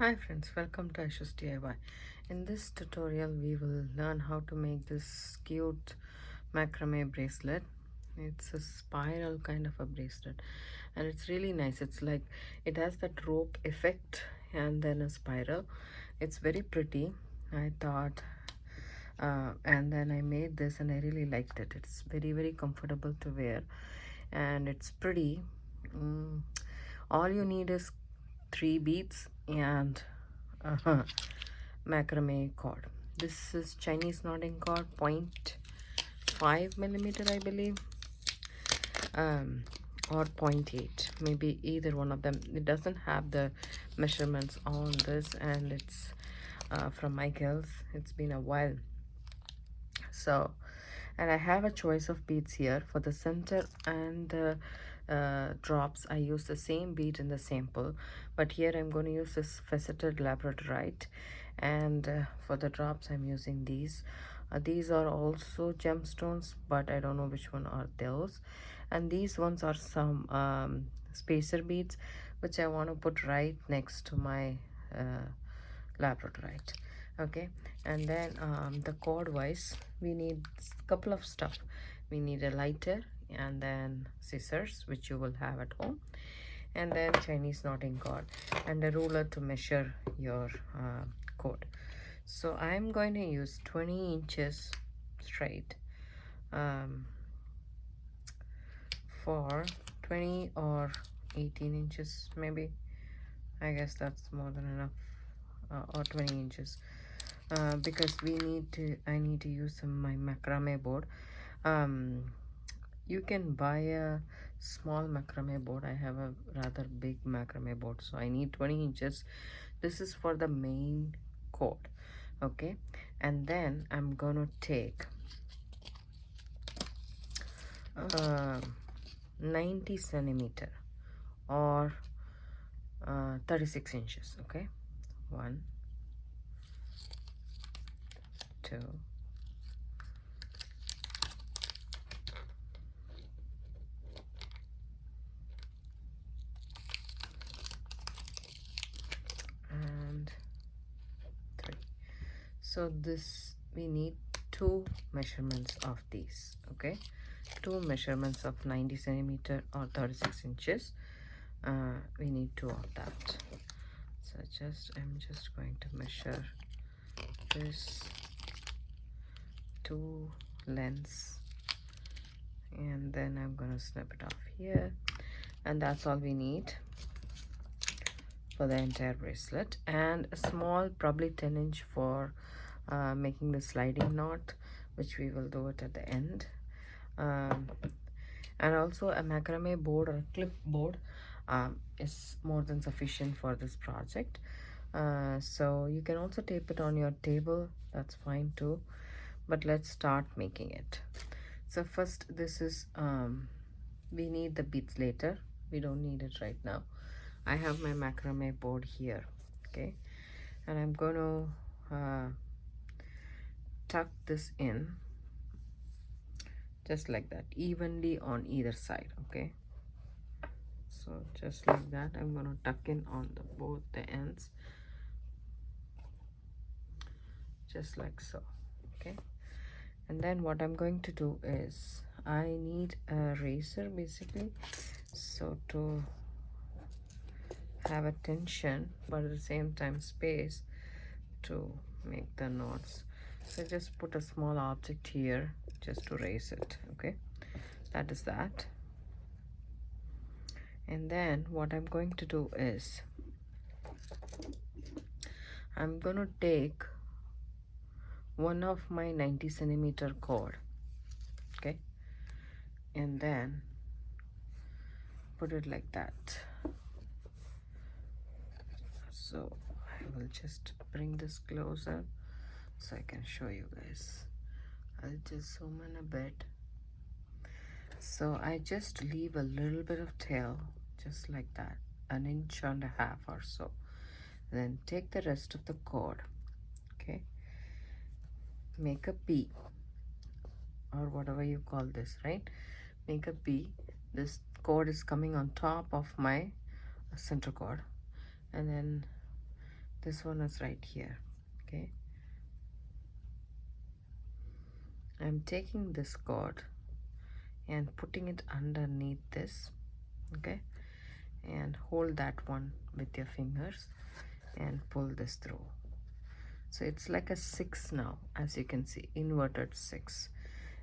Hi friends, welcome to Aishusdiy. In this tutorial we will learn how to make this cute macrame bracelet. It's a spiral kind of a bracelet and it's really nice. It's like it has that rope effect and then a spiral. It's very pretty, I thought. And then I made this and I really liked it. It's very comfortable to wear and it's pretty. All you need is 3 beads and macrame cord. This is Chinese knotting cord, 0.5 millimeter I believe, or 0.8, maybe either one of them. It doesn't have the measurements on this, and it's from my girls. It's been a while. So, and I have a choice of beads here. For the center and the drops, I use the same bead in the sample, but here I'm going to use this faceted labradorite, and for the drops I'm using these. These are also gemstones, but I don't know which one are those. And these ones are some spacer beads, which I want to put right next to my labradorite. Okay, and then the cord wise, we need a couple of stuff. We need a lighter and then scissors, which you will have at home, and then Chinese knotting cord and a ruler to measure your cord. So I'm going to use 20 inches straight for 20 or 18 inches maybe. I guess that's more than enough, or 20 inches, because I need to use my macrame board. You can buy a small macrame board. I have a rather big macrame board, so I need 20 inches. This is for the main cord. Okay, and then I'm gonna take 90 centimeter or 36 inches. Okay, 1, 2, and 3. So this, we need 2 measurements of these. Okay, 2 measurements of 90 centimeter or 36 inches. We need 2 of that. So I'm just going to measure this 2 lengths, and then I'm gonna snip it off here, and that's all we need for the entire bracelet. And a small, probably 10-inch for making the sliding knot, which we will do it at the end. And also a macrame board or a clip board is more than sufficient for this project. So you can also tape it on your table, that's fine too, but let's start making it. So first, this is we need the beads later, we don't need it right now. I have my macrame board here. Okay, and I'm going to tuck this in just like that, evenly on either side. Okay, so just like that, I'm going to tuck in on both the ends, just like so. Okay, and then what I'm going to do is I need a razor basically, so to have a tension but at the same time space to make the knots. So just put a small object here just to raise it. Okay, that is that. And then what I'm going to do is I'm going to take one of my 90 centimeter cord. Okay, and then put it like that. So I will just bring this closer so I can show you guys. I'll just zoom in a bit. So I just leave a little bit of tail, just like that, 1.5 inches or so. Then take the rest of the cord. Okay, make a B, or whatever you call this, right? Make a B. This cord is coming on top of my center cord, and then This one is right here. Okay, I'm taking this cord and putting it underneath this. Okay, and hold that one with your fingers and pull this through. So it's like a 6 now, as you can see, inverted 6.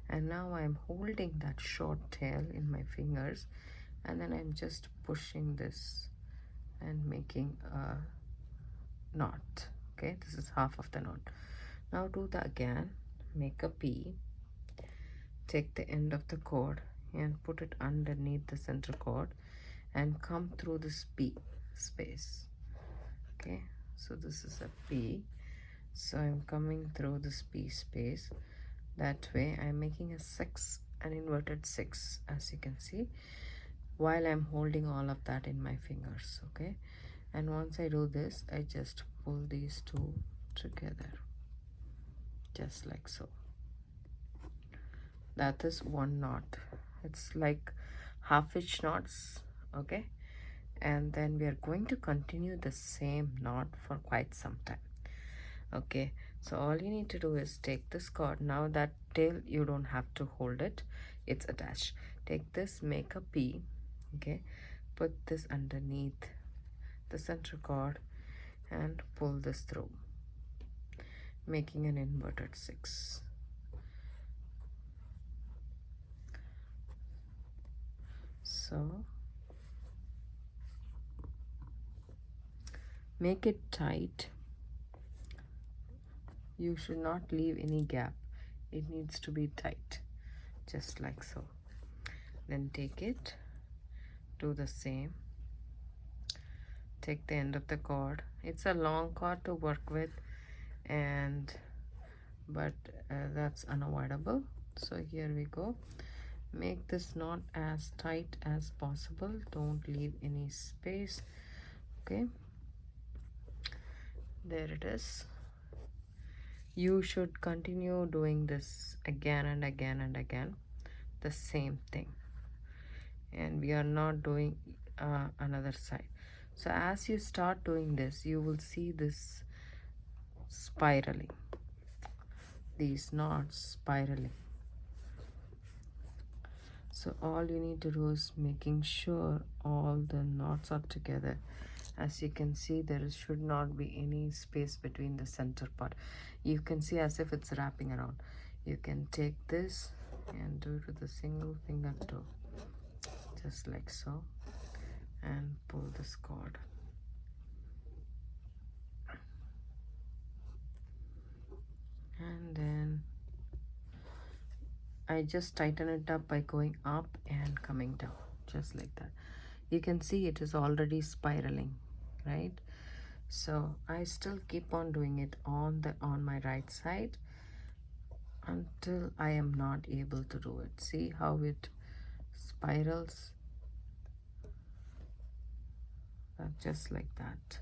And now I'm holding that short tail in my fingers, and then I'm just pushing this and making a knot. Okay, this is half of the knot. Now do that again. Make a P, take the end of the cord and put it underneath the center cord and come through this P space. Okay, so this is a P, so I'm coming through this P space. That way I'm making a 6, an inverted 6, as you can see, while I'm holding all of that in my fingers. Okay, and once I do this, I just pull these two together, just like so. That is one knot. It's like half-inch knots. Okay, and then we are going to continue the same knot for quite some time. Okay, so all you need to do is take this cord. Now that tail, you don't have to hold it, it's attached. Take this, make a P. Okay, put this underneath the center cord and pull this through, making an inverted 6. So make it tight. You should not leave any gap. It needs to be tight, just like so. Then take it, do the same. Take the end of the cord. It's a long cord to work with, but that's unavoidable. So here we go. Make this knot as tight as possible. Don't leave any space. Okay, there it is. You should continue doing this again and again and again, the same thing. And we are not doing another side. So as you start doing this, you will see this spiraling, these knots spiraling. So all you need to do is making sure all the knots are together. As you can see, there should not be any space between the center part. You can see as if it's wrapping around. You can take this and do it with a single finger toe, just like so, and pull this cord. And then I just tighten it up by going up and coming down, just like that. You can see it is already spiraling, right? So I still keep on doing it on my right side until I am not able to do it. See how it spirals? Just like that.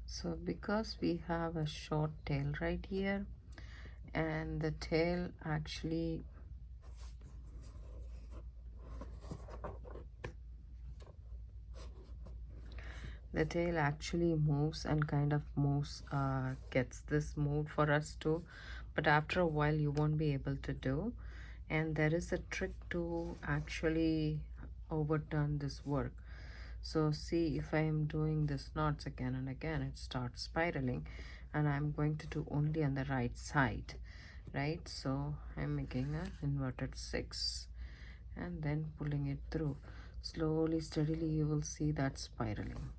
So because we have a short tail right here, and the tail actually moves and kind of moves, gets this moved for us too, but after a while you won't be able to do. And there is a trick to actually overturn this work. So see, if I am doing this knots again and again, it starts spiraling, and I'm going to do only on the right side, right? So I'm making an inverted 6 and then pulling it through. Slowly, steadily, you will see that spiraling.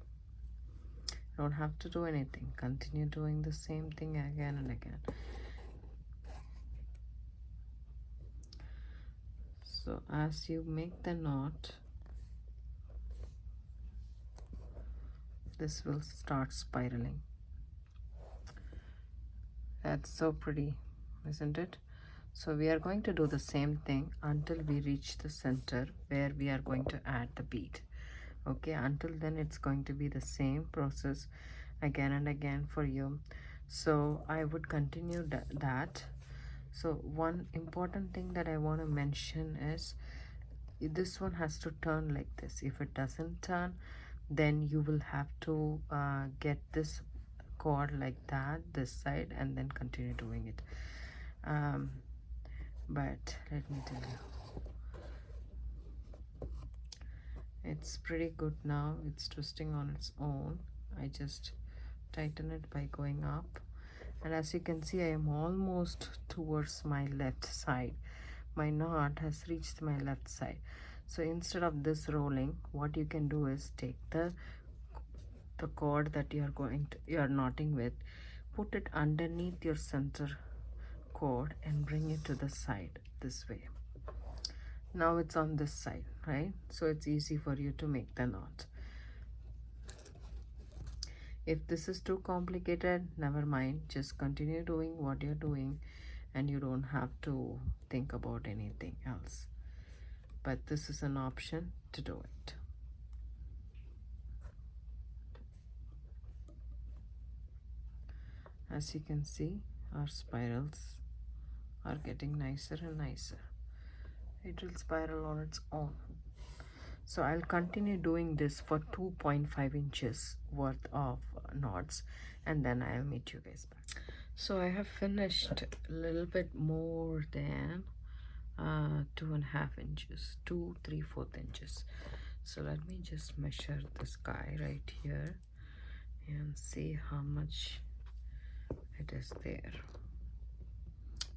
Don't have to do anything. Continue doing the same thing again and again. So as you make the knot, this will start spiraling. That's so pretty, isn't it? So we are going to do the same thing until we reach the center where we are going to add the bead. Okay, until then it's going to be the same process again and again for you. So I would continue that. So one important thing that I want to mention is this one has to turn like this. If it doesn't turn, then you will have to get this cord like that, this side, and then continue doing it. But let me tell you, it's pretty good now. It's twisting on its own. I just tighten it by going up, and as you can see, I am almost towards my left side. My knot has reached my left side. So instead of this rolling, what you can do is take the cord that you are knotting with, put it underneath your center cord and bring it to the side this way. Now it's on this side, right? So it's easy for you to make the knot. If this is too complicated, never mind, just continue doing what you're doing and you don't have to think about anything else. But this is an option to do it. As you can see, our spirals are getting nicer and nicer. It will spiral on its own. So I'll continue doing this for 2.5 inches worth of knots, and then I'll meet you guys back. So I have finished a little bit more than 2.5 inches, 2 3/4 inches. So let me just measure this guy right here and see how much it is there.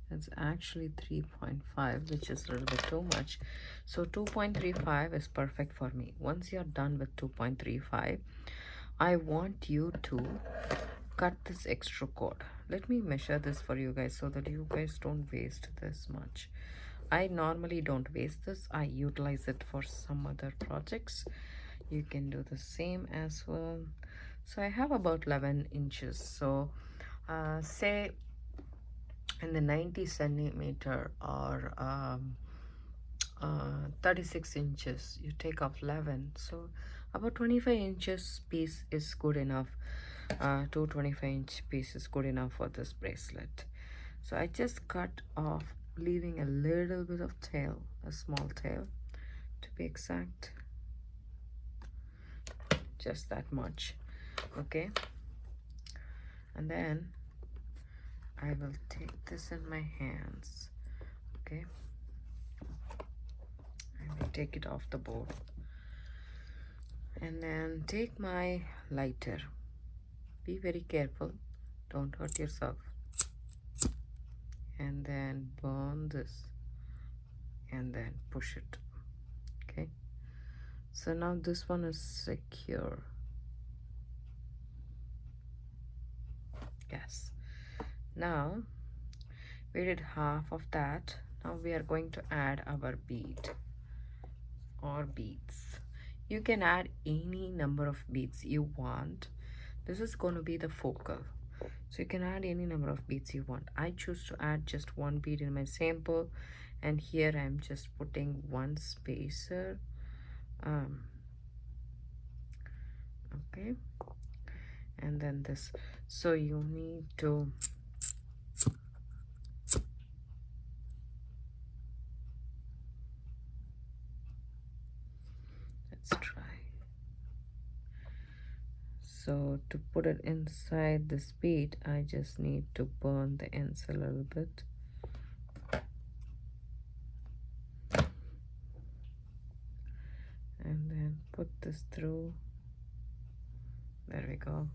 It's actually 3.5, which is a little bit too much. So 2.35 is perfect for me. Once you're done with 2.35, I want you to cut this extra cord. Let me measure this for you guys so that you guys don't waste this much. I normally don't waste this. I utilize it for some other projects. You can do the same as well. So I have about 11 inches. So say in the 90 centimeter or 36 inches, you take off 11. So about 25 inches piece is good enough. 2 25-inch piece is good enough for this bracelet. So I just cut off, leaving a little bit of tail, a small tail to be exact, just that much. Okay, and then I will take this in my hands. Okay, I will take it off the board and then take my lighter. Be very careful, don't hurt yourself, and then burn this and then push it. Okay, so now this one is secure. Yes, now we did half of that. Now we are going to add our bead or beads. You can add any number of beads you want. This is going to be the focal, so you can add any number of beads you want. I choose to add just one bead in my sample, and here I'm just putting one spacer. Okay, and then this. So you need to let's try. So to put it inside this bead, I just need to burn the ends a little bit. And then put this through. There we go.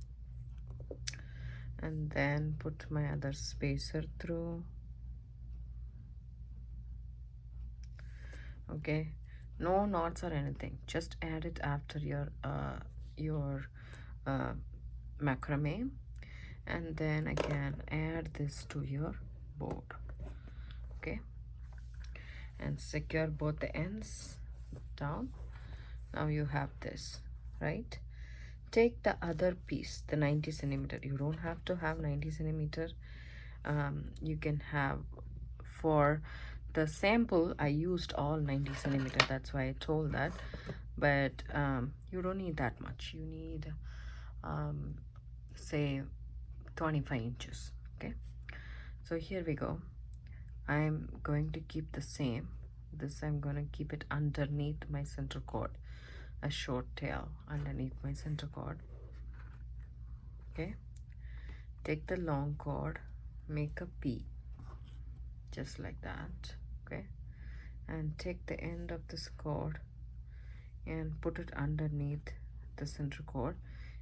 And then put my other spacer through. Okay, no knots or anything, just add it after your macrame, and then again add this to your board. Okay, and secure both the ends down. Now you have this, right? Take the other piece, the 90 centimeter. You don't have to have 90 centimeter. You can have, for the sample I used all 90 centimeter, that's why I told that. but you don't need that much. You need say 25 inches. Okay, so here we go. I'm going to keep the same. This I'm going to keep it underneath my center cord, a short tail underneath my center cord. Okay, take the long cord, make a P just like that. Okay, and take the end of this cord and put it underneath the center cord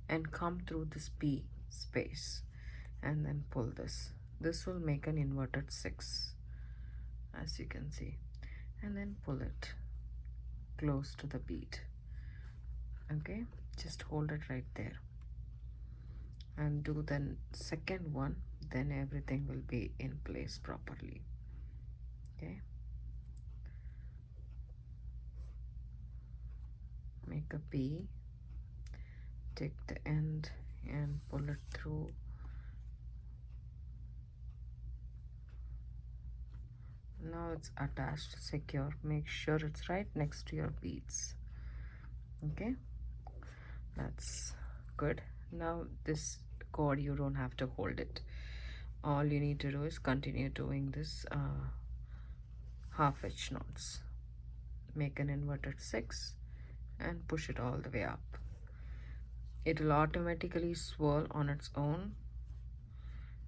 and come through this P space and then pull this. This will make an inverted 6, as you can see, and then pull it close to the bead. Okay, just hold it right there and do the second one, then everything will be in place properly. Okay, make a P, take the end and pull it through. Now it's attached, secure. Make sure it's right next to your beads. Okay, that's good. Now this cord, you don't have to hold it. All you need to do is continue doing this half hitch knots. Make an inverted 6 and push it all the way up. It will automatically swirl on its own,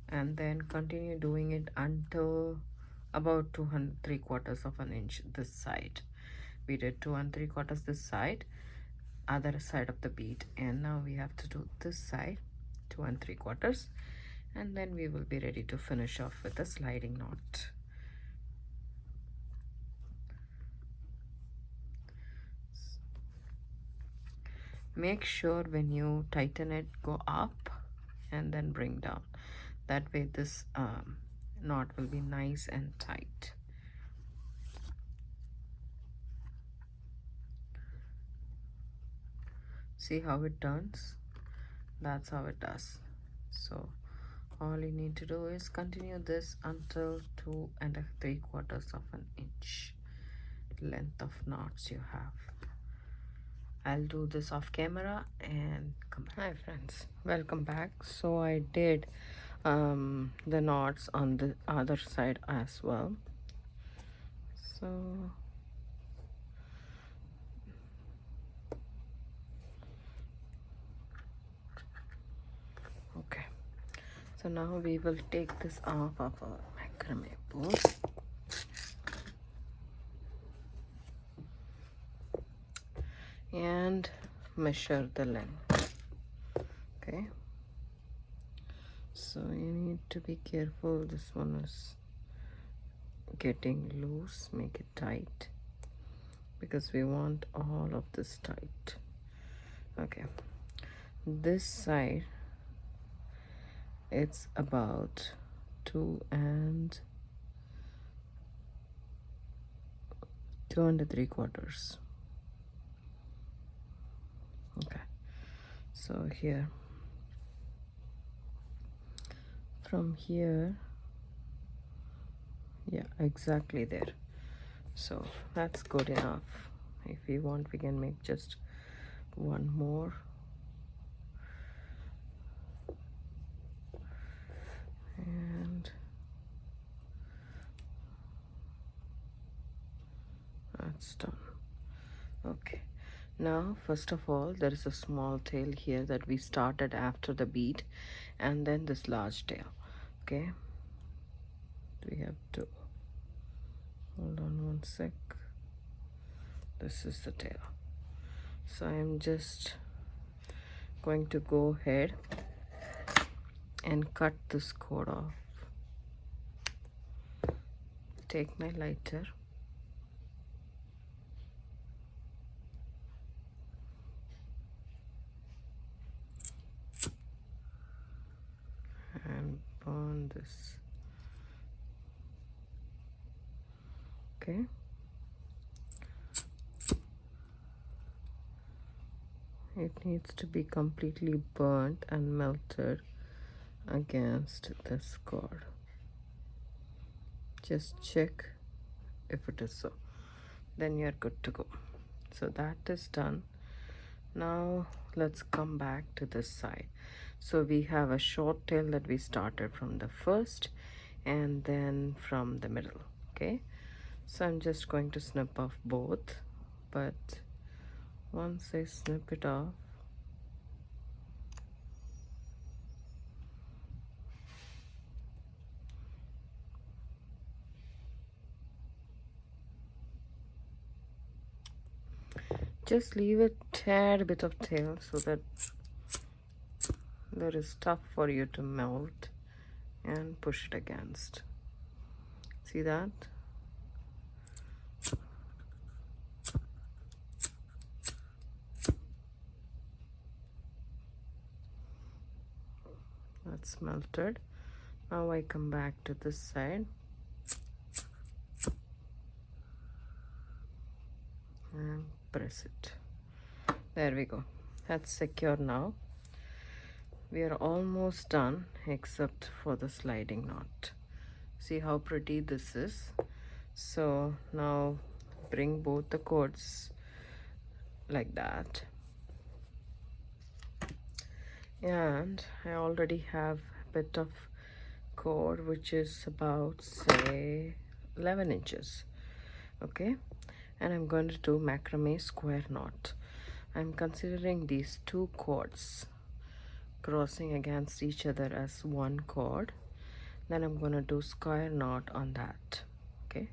and then continue doing it until about 2 3/4 of an inch this side. We did 2 3/4 this side, other side of the bead, and now we have to do this side 2 3/4, and then we will be ready to finish off with a sliding knot. Make sure when you tighten it, go up and then bring down. That way this knot will be nice and tight. See how it turns? That's how it does. So all you need to do is continue this until 2 3/4 of an inch length of knots you have. I'll do this off camera and come back. Hi friends, welcome back. So I did the knots on the other side as well. So okay, so now we will take this off of our macrame board. And measure the length. Okay, so you need to be careful. This one is getting loose. Make it tight because we want all of this tight. Okay, this side it's about 2 3/4. Okay, so here, from here, yeah, exactly there. So that's good enough. If we want, we can make just one more. And that's done. Okay, now first of all, there is a small tail here that we started after the bead, and then this large tail. Okay, we have to hold on one sec. This is the tail. So I'm just going to go ahead and cut this cord off. Take my lighter and burn this. Okay, it needs to be completely burnt and melted against this cord. Just check if it is so, then you're good to go. So that is done. Now let's come back to this side. So we have a short tail that we started from the first and then from the middle. Okay, so I'm just going to snip off both, but once I snip it off, just leave a tad bit of tail so that there is stuff for you to melt and push it against. See that? That's melted. Now I come back to this side and press it. There we go. That's secure now. We are almost done except for the sliding knot. See how pretty this is. So now bring both the cords like that, and I already have a bit of cord which is about, say, 11 inches. Okay, and I'm going to do macrame square knot. I'm considering these two cords crossing against each other as one cord. Then I'm going to do square knot on that. Okay,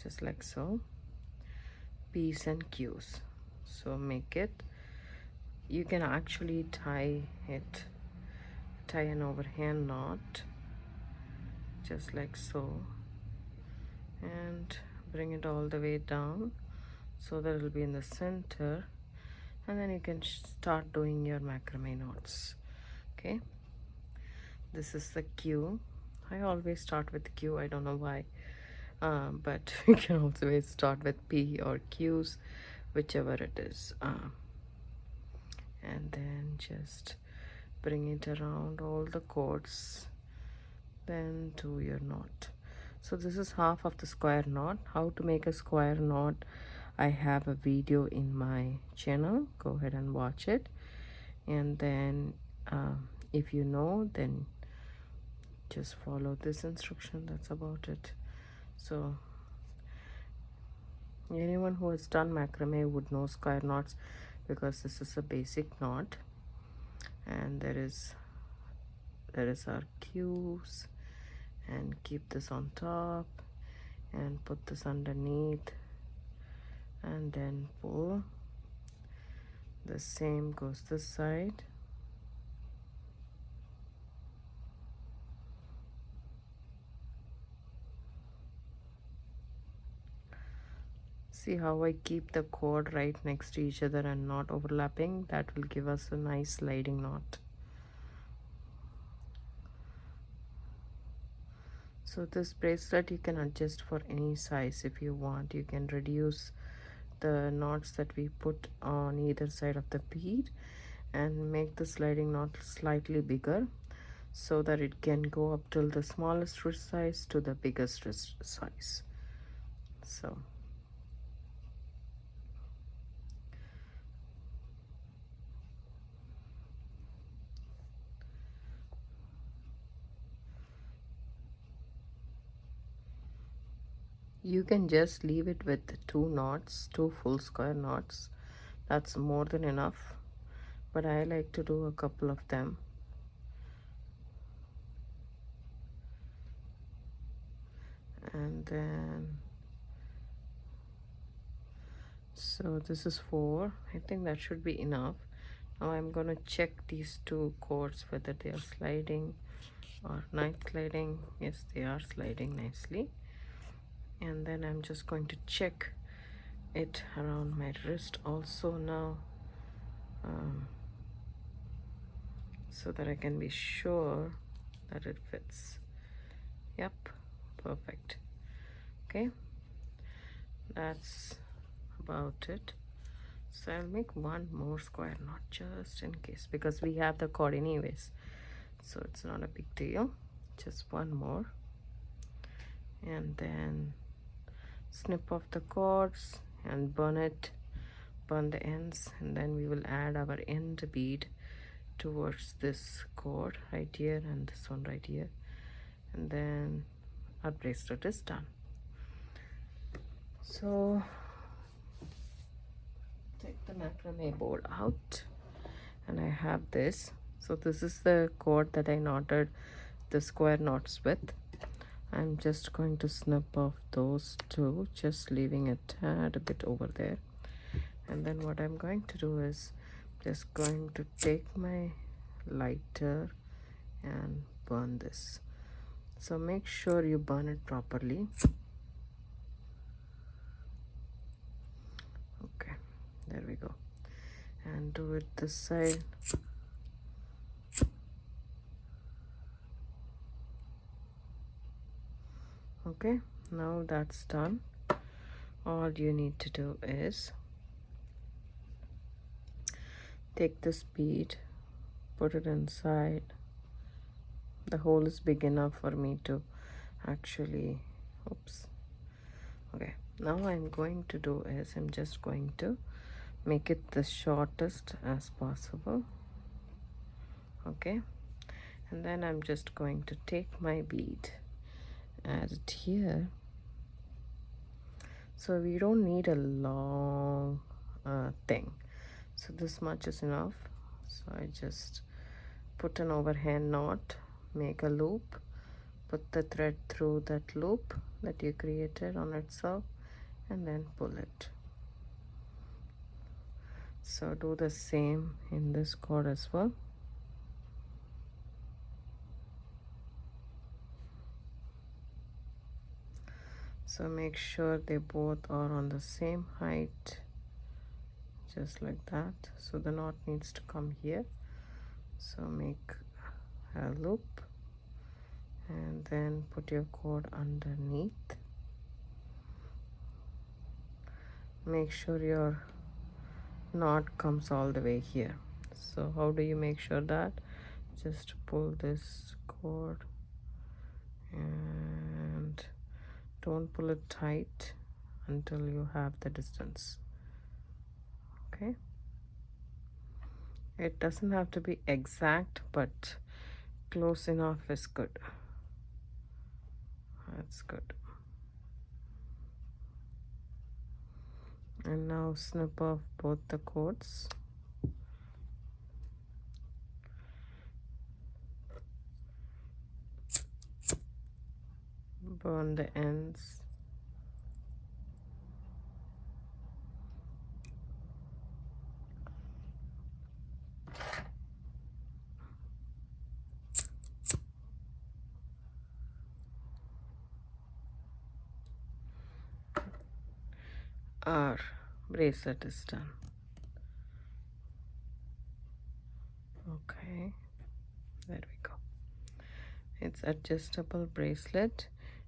just like so. P's and Q's. So make it, you can actually tie an overhand knot just like so, and bring it all the way down so that it will be in the center, and then you can start doing your macrame knots. Okay, this is the Q. I always start with Q, I don't know why, but you can also start with P or Q's, whichever it is, and then just bring it around all the cords, then do your knot. So this is half of the square knot. How to make a square knot, I have a video in my channel, go ahead and watch it, and then if you know, then just follow this instruction. That's about it. So anyone who has done macrame would know square knots, because this is a basic knot, and there is our Q's, and keep this on top and put this underneath and then pull. The same goes this side. See how I keep the cord right next to each other and not overlapping? That will give us a nice sliding knot. So this bracelet you can adjust for any size if you want. You can reduce the knots that we put on either side of the bead and make the sliding knot slightly bigger, so that it can go up till the smallest wrist size to the biggest wrist size. So you can just leave it with two knots, two full square knots. That's more than enough, but I like to do a couple of them. And then, so this is 4. I think that should be enough. Now I'm going to check these two cords whether they are sliding or not sliding. Yes, they are sliding nicely. And then I'm just going to check it around my wrist also now, so that I can be sure that it fits. Yep, perfect. Okay, that's about it. So I'll make one more square knot just in case, because we have the cord anyways, so it's not a big deal. Just one more, and then snip off the cords and burn it burn the ends, and then we will add our end bead towards this cord right here and this one right here, and then our bracelet is done. So take the macrame board out, and I have this. So this is the cord that I knotted the square knots with. I'm just going to snip off those two, just leaving a tad a bit over there. And then what I'm going to do is just going to take my lighter and burn this. So make sure you burn it properly. Okay, there we go. And do it this side. Okay, now that's done. All you need to do is take this bead, put it inside. The hole is big enough for me to actually, oops. Okay, now I'm going to do is I'm just going to make it the shortest as possible. Okay, and then I'm just going to take my bead, add it here. So we don't need a long thing, so this much is enough. So I just put an overhand knot, make a loop, put the thread through that loop that you created on itself, and then pull it. So do the same in this cord as well. So make sure they both are on the same height, just like that. So the knot needs to come here. So make a loop and then put your cord underneath. Make sure your knot comes all the way here. So how do you make sure that? Just pull this cord and don't pull it tight until you have the distance. Okay, it doesn't have to be exact, but close enough is good. That's good. And now snip off both the cords. Burn the ends. Our bracelet is done. Okay, there we go. It's adjustable bracelet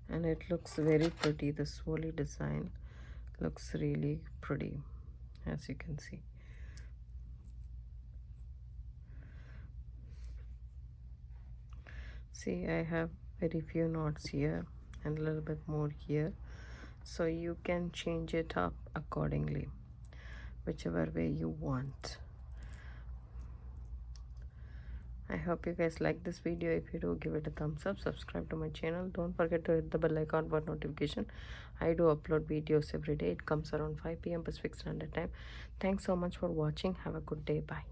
and it looks very pretty. The swirly design looks really pretty, as you can see. See, I have very few knots here and a little bit more here, so you can change it up accordingly, whichever way you want. I hope you guys like this video. If you do, give it a thumbs up, subscribe to my channel, don't forget to hit the bell icon for notification. I do upload videos every day. It comes around 5 p.m. Pacific Standard Time. Thanks so much for watching. Have a good day. Bye.